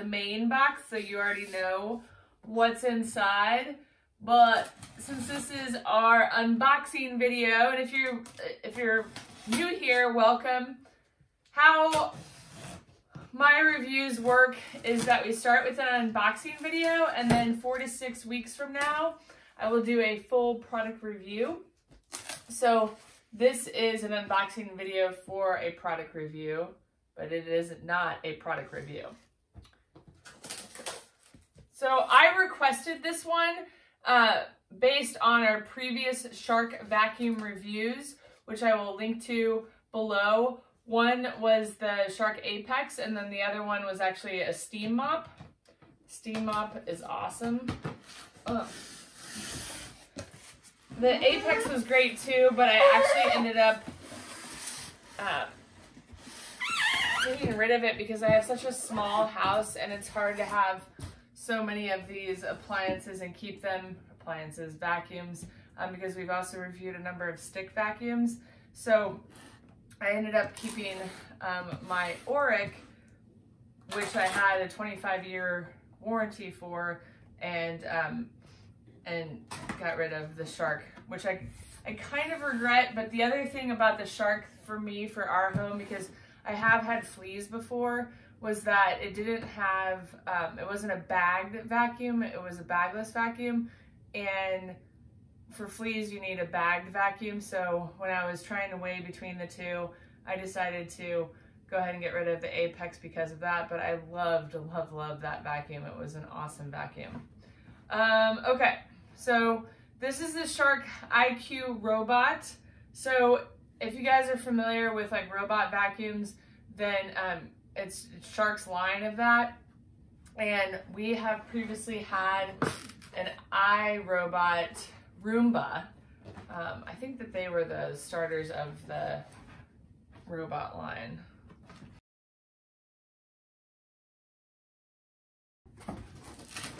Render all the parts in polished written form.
the main box, so you already know what's inside. But since this is our unboxing video, and if you're new here, welcome. How my reviews work is that we start with an unboxing video, and then 4 to 6 weeks from now, I will do a full product review. So this is an unboxing video for a product review, but it is not a product review. So I requested this one based on our previous Shark vacuum reviews, which I will link to below. One was the Shark Apex, and then the other one was actually a steam mop. Steam mop is awesome. Ugh. The Apex was great too, but I actually ended up getting rid of it because I have such a small house and it's hard to have so many of these appliances and keep them, vacuums, because we've also reviewed a number of stick vacuums. So I ended up keeping my Auric, which I had a 25-year warranty for, and got rid of the Shark, which I kind of regret. But the other thing about the Shark for me, for our home, because I have had fleas before, was that it didn't have, it wasn't a bagged vacuum, it was a bagless vacuum. And for fleas, you need a bagged vacuum. So when I was trying to weigh between the two, I decided to go ahead and get rid of the Apex because of that. But I loved that vacuum. It was an awesome vacuum. Okay, so this is the Shark IQ Robot. So if you guys are familiar with like robot vacuums, then it's Shark's line of that. And we have previously had an iRobot Roomba. I think that they were the starters of the robot line.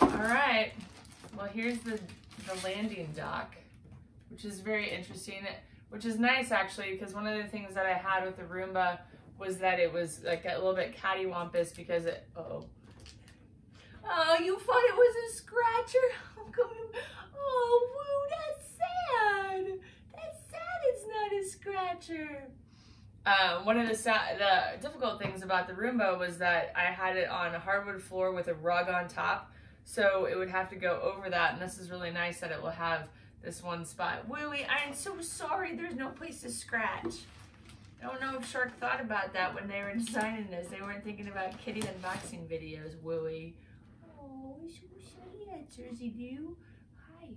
All right, well, here's the landing dock, which is very interesting, which is nice actually, because one of the things that I had with the Roomba was that it was like a little bit cattywampus because it, oh, you thought it was a scratcher? Oh, woo, that's sad. That's sad it's not a scratcher. One of the difficult things about the Roomba was that I had it on a hardwood floor with a rug on top, so it would have to go over that, and this is really nice that it will have this one spot. Wooey, I'm so sorry there's no place to scratch. I don't know if Shark thought about that when they were designing this. They weren't thinking about kitty unboxing videos, Wooey. Oh, so Jersey do. Hi.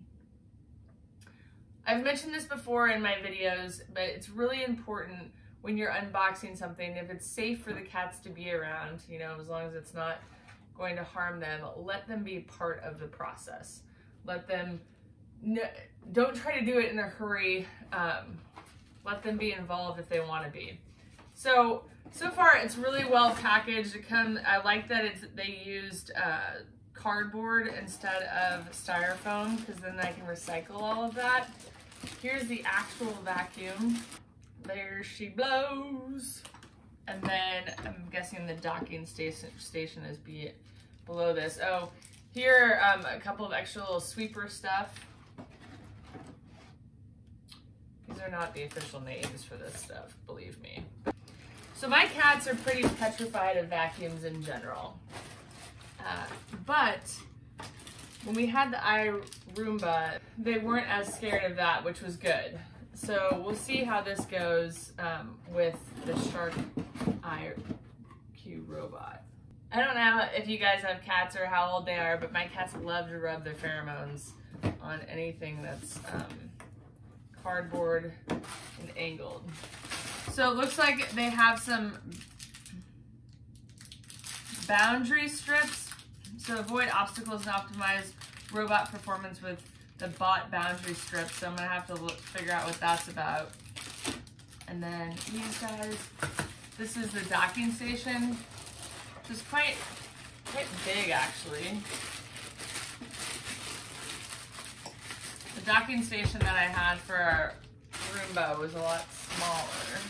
I've mentioned this before in my videos, but it's really important when you're unboxing something, if it's safe for the cats to be around, you know, as long as it's not going to harm them, let them be part of the process. Let them, don't try to do it in a hurry. Let them be involved if they want to be. So far it's really well packaged. I like that they used cardboard instead of styrofoam, because then I can recycle all of that. Here's the actual vacuum. There she blows. And then I'm guessing the docking station is below this. Oh, here a couple of extra little sweeper stuff. These are not the official names for this stuff, believe me. So my cats are pretty petrified of vacuums in general. But when we had the iRoomba, they weren't as scared of that, which was good. So we'll see how this goes with the Shark IQ Robot. I don't know if you guys have cats or how old they are, but my cats love to rub their pheromones on anything that's cardboard and angled. So it looks like they have some boundary strips. So avoid obstacles and optimize robot performance with the bot boundary strips. So I'm gonna have to figure out what that's about. And then these guys, this is the docking station, which is quite big actually. The docking station that I had for our Roomba was a lot smaller.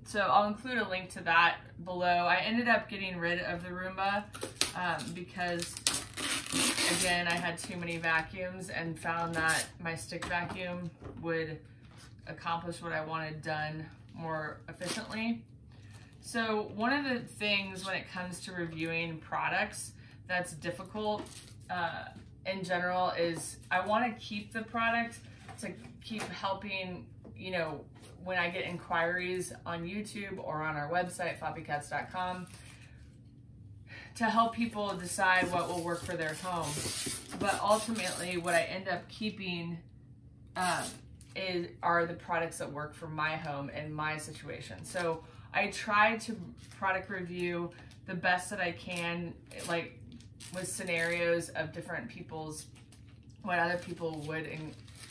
So I'll include a link to that below. I ended up getting rid of the Roomba because, again, I had too many vacuums and found that my stick vacuum would accomplish what I wanted done more efficiently. So one of the things when it comes to reviewing products that's difficult in general is I want to keep the product to keep helping, you know, when I get inquiries on YouTube or on our website, floppycats.com, to help people decide what will work for their home. But ultimately, what I end up keeping are the products that work for my home and my situation. So I try to product review the best that I can, like with scenarios of different people's, what other people would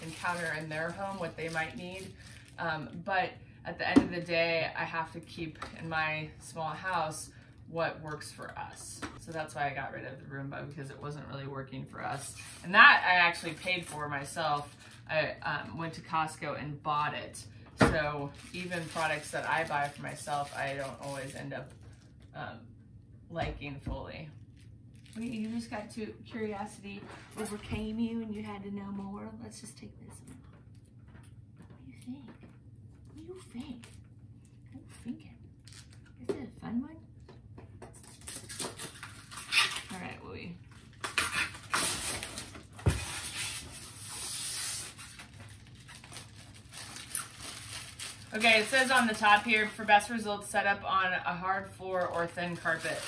encounter in their home, what they might need. But at the end of the day, I have to keep in my small house what works for us. So that's why I got rid of the Roomba, because it wasn't really working for us. And that I actually paid for myself. I went to Costco and bought it. So even products that I buy for myself, I don't always end up liking fully. You just got to curiosity overcame you and you had to know more. Let's just take this one. What do you think? What do you think? What are you thinking? Is it a fun one? All right, Louie. Okay, it says on the top here, for best results, set up on a hard floor or thin carpet.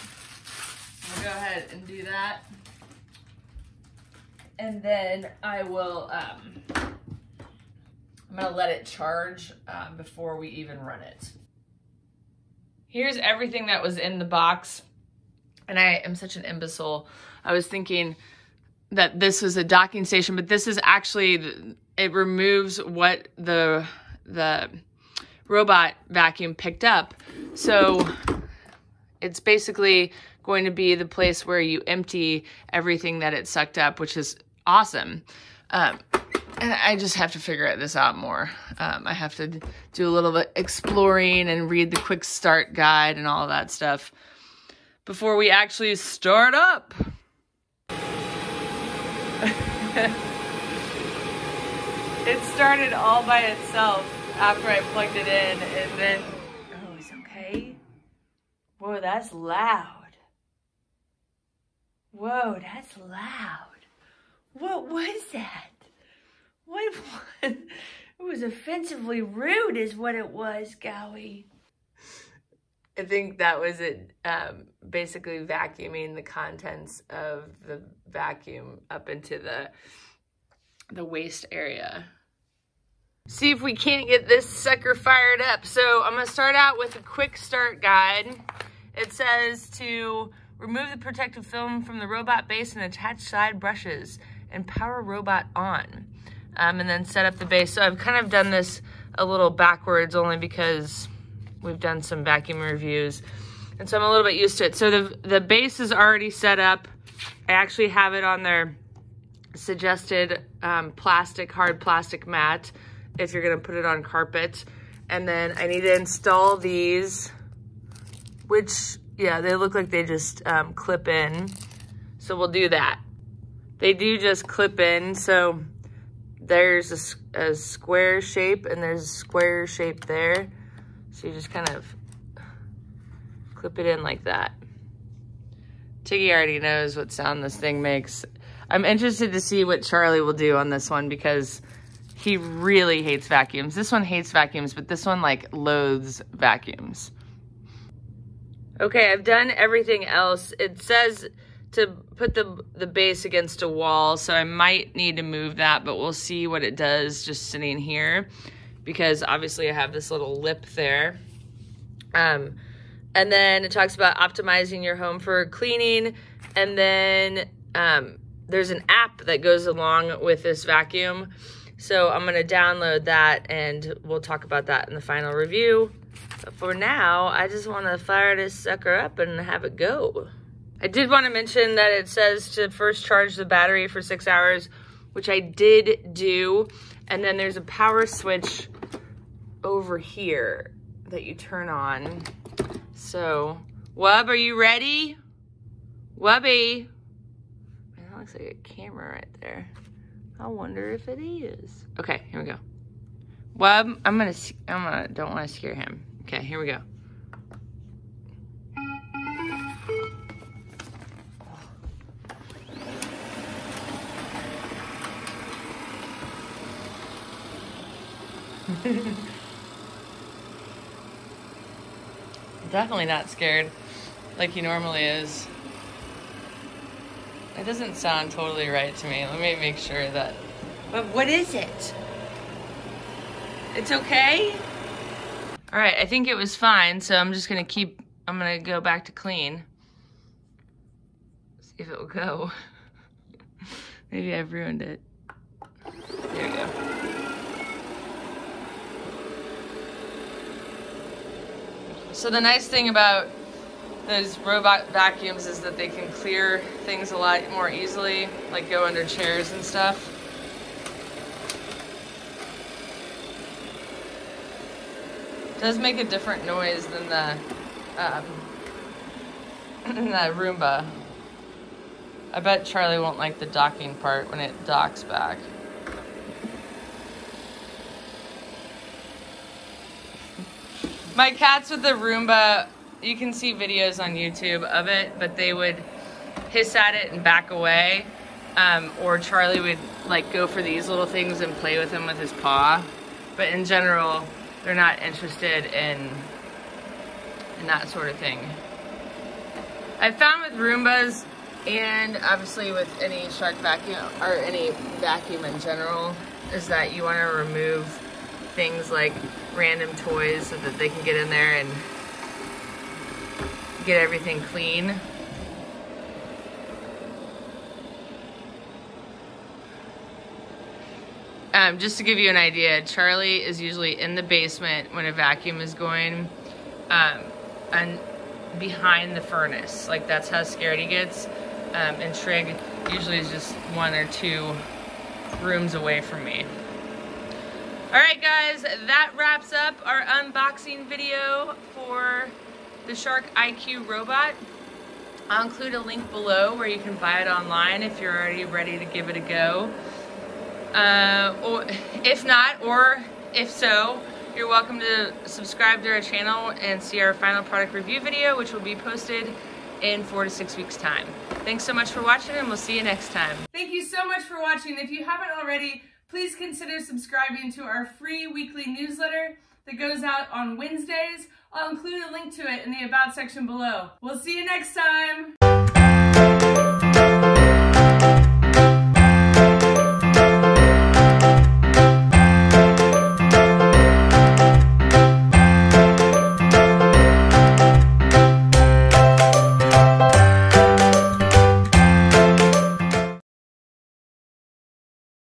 We'll go ahead and do that. And then I will, I'm gonna let it charge before we even run it. Here's everything that was in the box. And I am such an imbecile. I was thinking that this was a docking station, but this is actually, it removes what the robot vacuum picked up. So it's basically going to be the place where you empty everything that it sucked up, which is awesome. And I just have to figure this out more. I have to do a little bit exploring and read the quick start guide and all that stuff before we actually start up. It started all by itself after I plugged it in, and then, oh, it's okay. Whoa, that's loud. Whoa, that's loud. What was that? What was, it was offensively rude is what it was, Gowie. I think that was it, basically vacuuming the contents of the vacuum up into the waste area. See if we can't get this sucker fired up. So I'm gonna start out with a quick start guide. It says to remove the protective film from the robot base and attach side brushes and power robot on. And then set up the base. So I've kind of done this a little backwards only because we've done some vacuum reviews. And so I'm a little bit used to it. So the base is already set up. I actually have it on their suggested hard plastic mat if you're gonna put it on carpet. And then I need to install these, which, yeah, they look like they just clip in. So we'll do that. They do just clip in, so there's a square shape and there's a square shape there. So you just kind of clip it in like that. Tiggy already knows what sound this thing makes. I'm interested to see what Charlie will do on this one because he really hates vacuums. This one hates vacuums, but this one like loathes vacuums. Okay, I've done everything else. It says to put the base against a wall, so I might need to move that, but we'll see what it does just sitting here because obviously I have this little lip there. And then it talks about optimizing your home for cleaning, and then there's an app that goes along with this vacuum. So I'm gonna download that and we'll talk about that in the final review. But for now, I just wanna fire this sucker up and have it go. I did wanna mention that it says to first charge the battery for 6 hours, which I did do. And then there's a power switch over here. that you turn on. So, Wub, are you ready? Wubby. That looks like a camera right there. I wonder if it is. Okay, here we go. Wub, don't want to scare him. Okay, here we go. Definitely not scared like he normally is. It doesn't sound totally right to me. Let me make sure that. But what is it? It's okay? All right, I think it was fine, so I'm just gonna I'm gonna go back to clean. See if it will go. Maybe I've ruined it. There we go. So the nice thing about those robot vacuums is that they can clear things a lot more easily, like go under chairs and stuff. It does make a different noise than the Roomba. I bet Charlie won't like the docking part when it docks back. My cats with the Roomba, you can see videos on YouTube of it, but they would hiss at it and back away. Or Charlie would like go for these little things and play with them with his paw. But in general, they're not interested in that sort of thing. I've found with Roombas, and obviously with any Shark vacuum, or any vacuum in general, is that you want to remove things like random toys so that they can get in there and get everything clean. Just to give you an idea, Charlie is usually in the basement when a vacuum is going, and behind the furnace. Like, that's how scared he gets. And Trig usually is just 1 or 2 rooms away from me. Alright guys, that wraps up our unboxing video for the Shark IQ Robot. I'll include a link below where you can buy it online if you're already ready to give it a go. Or if not, or if so, you're welcome to subscribe to our channel and see our final product review video, which will be posted in 4 to 6 weeks time. Thanks so much for watching, and we'll see you next time. Thank you so much for watching. If you haven't already, please consider subscribing to our free weekly newsletter that goes out on Wednesdays. I'll include a link to it in the About section below. We'll see you next time.